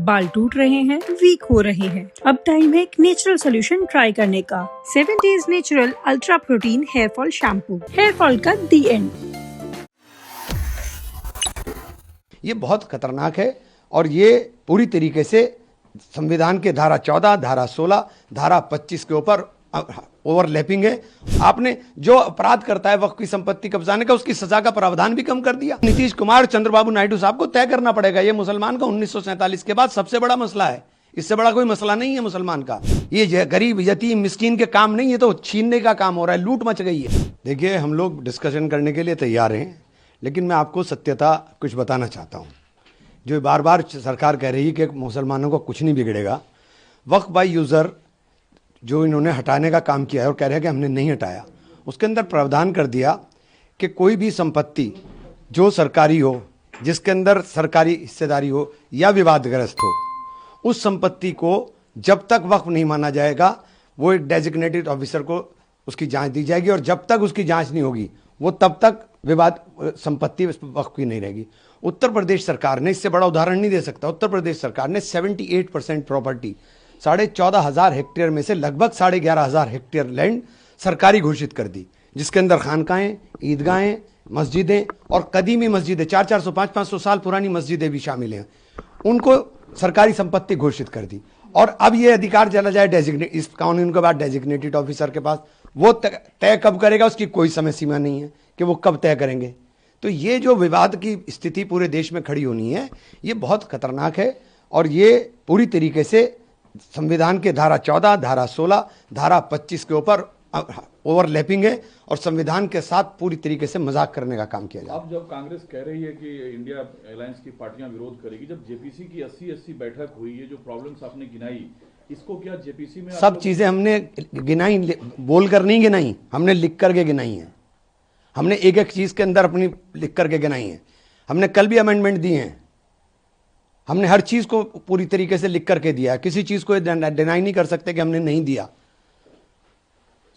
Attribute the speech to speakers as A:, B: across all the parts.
A: बाल टूट रहे हैं, वीक हो रहे हैं? अब टाइम है एक नेचुरल सोल्यूशन ट्राई करने का। 7 Days natural ultra protein hair fall shampoo. Hair fall का दी एंड।
B: ये बहुत खतरनाक है और ये पूरी तरीके से संविधान के धारा 14, धारा 16, धारा 25 के ऊपर ओवरलैपिंग है। आपने जो अपराध करता है वक्फ की संपत्ति कब्जाने का, उसकी सजा का प्रावधान भी कम कर दिया। नीतीश कुमार, चंद्रबाबू नायडू साहब को तय करना पड़ेगा। ये मुसलमान का 1947 के बाद सबसे बड़ा मसला है। इससे बड़ा कोई मसला नहीं है मुसलमान का। ये गरीब, यतीम, मिस्कीन के काम नहीं, ये तो छीनने का काम हो रहा है। लूट मच गई है। देखिए, हम लोग डिस्कशन करने के लिए तैयार हैं, लेकिन मैं आपको सत्यता कुछ बताना चाहता हूँ। जो बार बार सरकार कह रही है कि मुसलमानों को कुछ नहीं बिगड़ेगा, वक्फ बाय यूज़र जो इन्होंने हटाने का काम किया है और कह रहे हैं कि हमने नहीं हटाया, उसके अंदर प्रावधान कर दिया कि कोई भी संपत्ति जो सरकारी हो, जिसके अंदर सरकारी हिस्सेदारी हो या विवादग्रस्त हो, उस संपत्ति को जब तक वक्फ नहीं माना जाएगा, वो एक डेजिग्नेटेड ऑफिसर को उसकी जांच दी जाएगी, और जब तक उसकी जांच नहीं होगी वो तब तक विवाद संपत्ति वक्फ की नहीं रहेगी। उत्तर प्रदेश सरकार ने, इससे बड़ा उदाहरण नहीं दे सकता, उत्तर प्रदेश सरकार ने 78% प्रॉपर्टी, 14,500 हेक्टेयर में से लगभग 11,500 हेक्टेयर लैंड सरकारी घोषित कर दी, जिसके अंदर खानकाएं, ईदगाहें, मस्जिदें और कदीमी मस्जिदें, 400, 500 साल पुरानी मस्जिदें भी शामिल हैं, उनको सरकारी संपत्ति घोषित कर दी। और अब ये अधिकार चला जाए डेजिग्नेट, इस कानून के बाद डेजिग्नेटेड ऑफिसर के पास। वो तय कब करेगा उसकी कोई समय सीमा नहीं है कि वो कब तय करेंगे। तो ये जो विवाद की स्थिति पूरे देश में खड़ी होनी है, ये बहुत खतरनाक है और ये पूरी तरीके से संविधान के धारा 14, धारा 16, धारा 25 के ऊपर ओवरलैपिंग है और संविधान के साथ पूरी तरीके से मजाक करने का काम किया जाए।
C: अब जब कांग्रेस कह रही है कि इंडिया अलायंस की पार्टियां विरोध करेगी, जब जेपीसी की 80 बैठक हुई है, जो प्रॉब्लम्स आपने गिनाई, इसको क्या जेपीसी में
B: सब चीजें हमने गिनाई, बोल कर नहीं गिनाई, हमने लिख करके गिनाई है। हमने एक एक चीज के अंदर अपनी लिख करके गिनाई है। हमने कल भी अमेंडमेंट दिए हैं। हमने हर चीज को पूरी तरीके से लिख करके दिया है। किसी चीज को डिनाई नहीं कर सकते कि हमने नहीं दिया।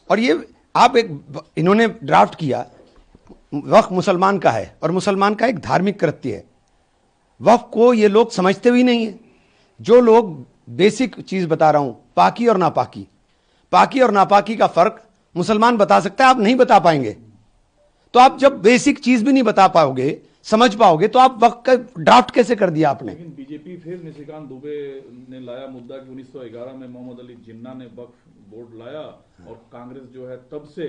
B: और ये आप इन्होंने ड्राफ्ट किया, वक्फ मुसलमान का है और मुसलमान का एक धार्मिक कृत्य है। वक्फ को ये लोग समझते भी नहीं है। जो लोग बेसिक चीज बता रहा हूं, पाकी और नापाकी, पाकी और नापाकी का फर्क मुसलमान बता सकता है, आप नहीं बता पाएंगे। तो आप जब बेसिक चीज भी नहीं बता पाओगे, समझ पाओगे, तो आप वक्त का ड्राफ्ट कैसे कर दिया आपने?
C: लेकिन बीजेपी फिर निशिकांत दुबे ने लाया मुद्दा कि 1911 में मोहम्मद अली जिन्ना ने वक्फ बोर्ड लाया और कांग्रेस जो है तब से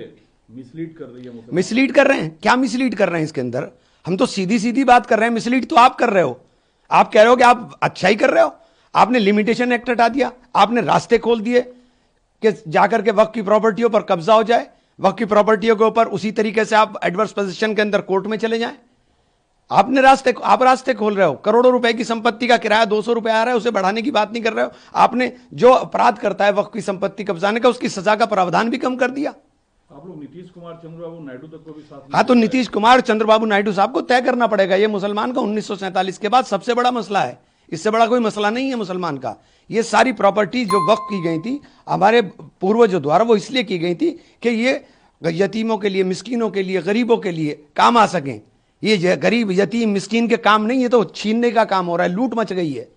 C: मिसलीड कर रही है।
B: मिसलीड कर रहे हैं? क्या मिसलीड कर रहे हैं इसके अंदर? हम तो सीधी सीधी बात कर रहे हैं। मिसलीड तो आप कर रहे हो। आप कह रहे हो कि आप अच्छा ही कर रहे हो। आपने लिमिटेशन एक्ट हटा दिया, आपने रास्ते खोल दिए कि जाकर के वक्फ की प्रॉपर्टियों पर कब्जा हो जाए, वक्फ की प्रॉपर्टियों के ऊपर उसी तरीके से आप एडवर्स पोजीशन के अंदर कोर्ट में चले जाएं। आप रास्ते खोल रहे हो। करोड़ों रुपए की संपत्ति का किराया 200 रुपए आ रहा है, उसे बढ़ाने की बात नहीं कर रहे हो। आपने जो अपराध करता है वक्फ की संपत्ति कब्जाने का, उसकी सजा का प्रावधान भी कम कर दिया।
C: आप लोग नीतीश कुमार, चंद्रबाबू नायडू तक को भी साथ।
B: हाँ, तो नीतीश कुमार, चंद्रबाबू नायडू साहब को तय करना पड़ेगा। ये मुसलमान का 1947 के बाद सबसे बड़ा मसला है। इससे बड़ा कोई मसला नहीं है मुसलमान का। ये सारी प्रॉपर्टी जो वक्फ की गई थी हमारे पूर्वजों द्वारा, वो इसलिए की गई थी कि ये यतीमों के लिए, मिस्कीनों के लिए, गरीबों के लिए काम आ सकें। ये गरीब, यतीम, मिस्कीन के काम नहीं, ये तो छीनने का काम हो रहा है। लूट मच गई है।